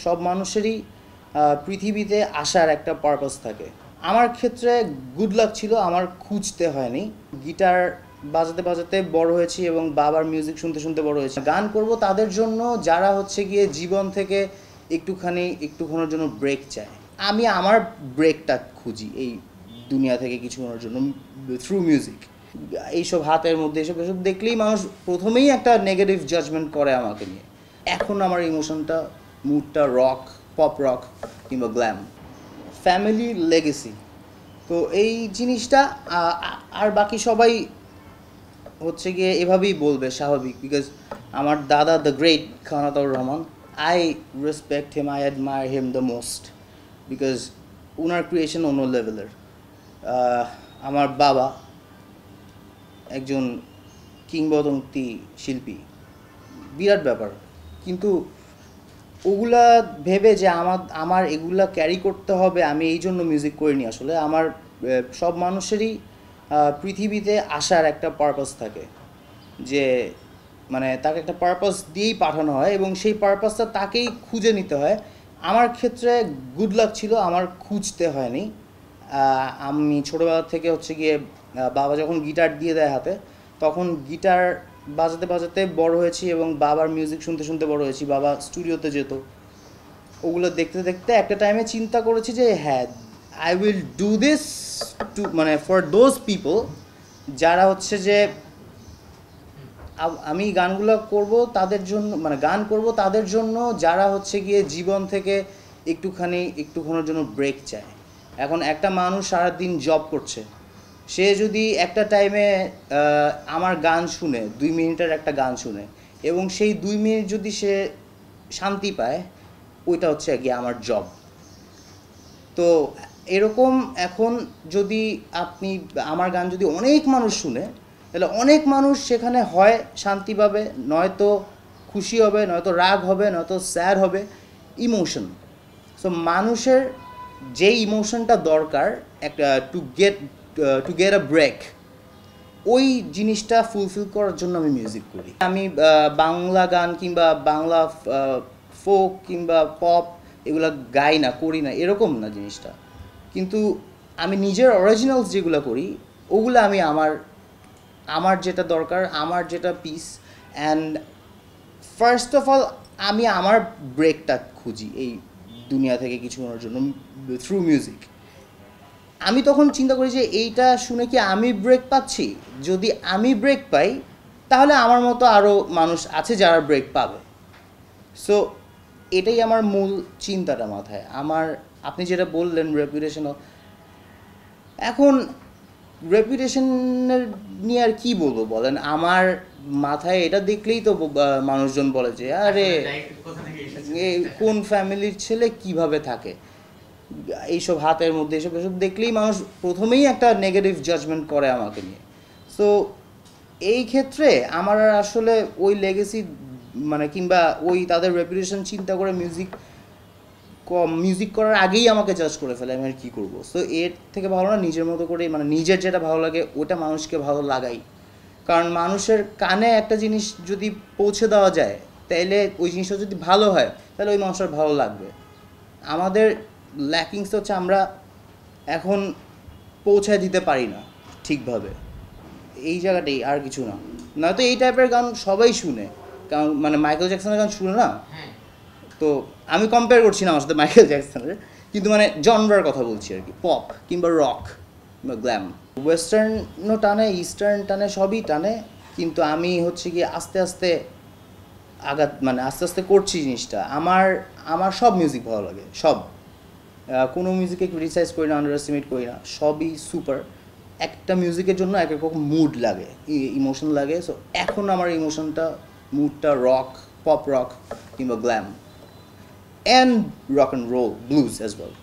সব মানুষেরই পৃথিবীতে আসার একটা পারপাস থাকে। আমার ক্ষেত্রে গুড লাক ছিল, আমার খুঁজতে হয়নি। গিটার বাজাতে বাজাতে বড় হয়েছি এবং বাবার মিউজিক শুনতে শুনতে বড় হয়েছি। গান করব তাদের জন্য যারা হচ্ছে গিয়ে জীবন থেকে একটুক্ষণের জন্য ব্রেক চায়। আমি আমার ব্রেকটা খুঁজি এই দুনিয়া থেকে কিছুক্ষণের জন্য থ্রু মিউজিক। এইসব হাতের মধ্যে এসব দেখলেই মানুষ প্রথমেই একটা নেগেটিভ জাজমেন্ট করে আমাকে নিয়ে। এখন আমার ইমোশনটা, মুডটা রক, পপ রক কিংবা গ্ল্যাম। ফ্যামিলি লেগেসি, তো এই জিনিসটা আর বাকি সবাই হচ্ছে গিয়ে এভাবেই বলবে, স্বাভাবিক। বিকজ আমার দাদা the great Khan Ataur Rahman, I respect him, I admire him the most, because owner creation অন্য লেভেলের। আমার বাবা একজন কিংবদন্তি শিল্পী, বিরাট ব্যাপার। কিন্তু ওগুলা ভেবে যে আমার এগুলা ক্যারি করতে হবে, আমি এই জন্য মিউজিক করিনি। আসলে আমার সব মানুষেরই পৃথিবীতে আসার একটা পারপাস থাকে, যে মানে তাকে একটা পারপাস দিয়েই পাঠানো হয় এবং সেই পারপাসটা তাকেই খুঁজে নিতে হয়। আমার ক্ষেত্রে গুড লাক ছিল, আমার খুঁজতে হয়নি। আমি ছোটোবেলা থেকে হচ্ছে গিয়ে বাবা যখন গিটার দিয়ে দেয় হাতে, তখন গিটার বাজাতে বাজাতে বড় হয়েছি এবং বাবার মিউজিক শুনতে শুনতে বড় হয়েছি। বাবা স্টুডিওতে যেত, ওগুলো দেখতে দেখতে একটা টাইমে চিন্তা করেছি যে হ্যাঁ, I will do this too, মানে ফর দোজ পিপল যারা হচ্ছে যে আমি গানগুলো করব তাদের জন্য, মানে গান করব তাদের জন্য যারা হচ্ছে গিয়ে জীবন থেকে একটুক্ষণের জন্য ব্রেক চায়। এখন একটা মানুষ সারাদিন জব করছে, সে যদি একটা টাইমে আমার গান শুনে, 2 মিনিটের একটা গান শুনে এবং সেই 2 মিনিট যদি সে শান্তি পায়, ওইটা হচ্ছে গিয়ে আমার জব। তো এরকম এখন যদি আমার গান যদি অনেক মানুষ শুনে, তাহলে অনেক মানুষ সেখানে হয় শান্তি পাবে, নয়তো খুশি হবে, নয়তো রাগ হবে, নয়তো স্যাড হবে, ইমোশন। সো মানুষের যেই ইমোশনটা দরকার একটা টু গেট আ ব্রেক, ওই জিনিসটা ফুলফিল করার জন্য আমি মিউজিক করি। আমি বাংলা গান কিংবা বাংলা ফোক কিংবা পপ এগুলো গাই না, করি না, এরকম না জিনিসটা। কিন্তু আমি নিজের অরিজিনালস যেগুলো করি, ওগুলো আমি আমার যেটা দরকার, আমার যেটা piece. And first of all আমি আমার ব্রেকটা খুঁজি এই দুনিয়া থেকে কিছুক্ষণের জন্য থ্রু মিউজিক। আমি তখন চিন্তা করি যে এইটা শুনে কি আমি ব্রেক পাচ্ছি? যদি আমি ব্রেক পাই, তাহলে আমার মতো আরও মানুষ আছে যারা ব্রেক পাবে। সো এটাই আমার মূল চিন্তাটা মাথায়। আপনি যেটা বললেন রেপুটেশন, এখন রেপুটেশনের নিয়ে আর কি বলবো বলেন? আমার মাথায় এটা দেখলেই তো মানুষজন বলে যে আরে কোন ফ্যামিলির ছেলে কিভাবে থাকে, এইসব হাতের মধ্যে এসব দেখলেই মানুষ প্রথমেই একটা নেগেটিভ জাজমেন্ট করে আমাকে নিয়ে। সো এই ক্ষেত্রে আমার আসলে ওই লেগেসি, মানে কিংবা ওই তাদের রেপুটেশন চিন্তা করে মিউজিক করার আগেই আমাকে জাজ করে ফেলে, আমি আর কী করবো? সো এর থেকে ভালো না নিজের মতো করে, মানে নিজের যেটা ভালো লাগে ওটা মানুষকে ভালো লাগাই। কারণ মানুষের কানে একটা জিনিস যদি পৌঁছে দেওয়া যায়, তাইলে ওই জিনিসটা যদি ভালো হয়, তাহলে ওই মানুষটার ভালো লাগবে। আমাদের ল্যাকিংস হচ্ছে আমরা এখন পৌঁছায় দিতে পারি না ঠিকভাবে, এই জায়গাটাই, আর কিছু না। নয়তো এই টাইপের গান সবাই শুনে, কারণ মানে মাইকেল জ্যাকসনের গান শুনে না। তো আমি কম্পেয়ার করছি না আমার সাথে মাইকেল জ্যাকসনের, কিন্তু মানে জনরার কথা বলছি আর কি, পপ কিংবা রক কিংবা গ্ল্যাম। ওয়েস্টার্নও টানে, ইস্টার্ন টানে, সবই টানে। কিন্তু আমি হচ্ছে গিয়ে আস্তে আস্তে আস্তে আস্তে করছি জিনিসটা। আমার সব মিউজিক ভালো লাগে, সব। কোনো মিউজিকে ক্রিটিসাইজ করি না, আন্ডার এস্টিমেট করি না, সবই সুপার। একটা মিউজিকের জন্য এক এক রকম মুড লাগে, ইমোশন লাগে। সো এখন আমার ইমোশনটা, মুডটা রক, পপ রক কিংবা glam, and rock and roll, blues as well.